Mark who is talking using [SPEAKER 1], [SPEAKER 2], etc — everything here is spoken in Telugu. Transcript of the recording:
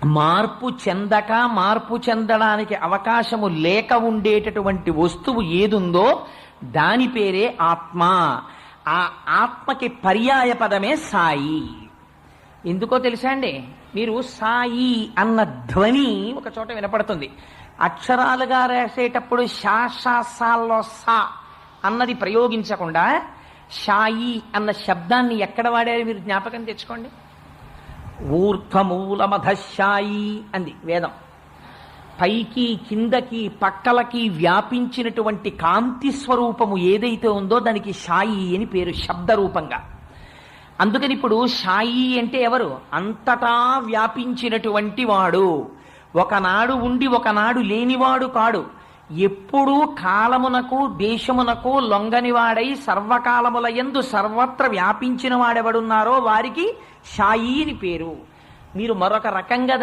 [SPEAKER 1] మార్పు చెందక మార్పు చెందడానికి అవకాశము లేక ఉండేటటువంటి వస్తువు ఏదుందో దాని పేరే ఆత్మ. ఆ ఆత్మకి పర్యాయ పదమే సాయి. ఎందుకో తెలుసా అండి? మీరు సాయి అన్న ధ్వని ఒక చోట వినపడుతుంది. అక్షరాలుగా రాసేటప్పుడు శాసాల్లో సా అన్నది ప్రయోగించకుండా షాయి అన్న శబ్దాన్ని ఎక్కడ వాడారు మీరు జ్ఞాపకం తెచ్చుకోండి. ఊర్ధ్వమూలమధశాయి అంది వేదం. పైకి కిందకి పక్కలకి వ్యాపించినటువంటి కాంతి స్వరూపము ఏదైతే ఉందో దానికి షాయి అని పేరు శబ్దరూపంగా. అందుకని ఇప్పుడు షాయి అంటే ఎవరు? అంతటా వ్యాపించినటువంటి వాడు. ఒకనాడు ఉండి ఒకనాడు లేనివాడు కాడు. ఎప్పుడూ కాలమునకు దేశమునకు లొంగనివాడై సర్వకాలముల యందు సర్వత్ర వ్యాపించిన వాడెవడున్నారో వారికి షాయి అని పేరు. మీరు మరొక రకంగా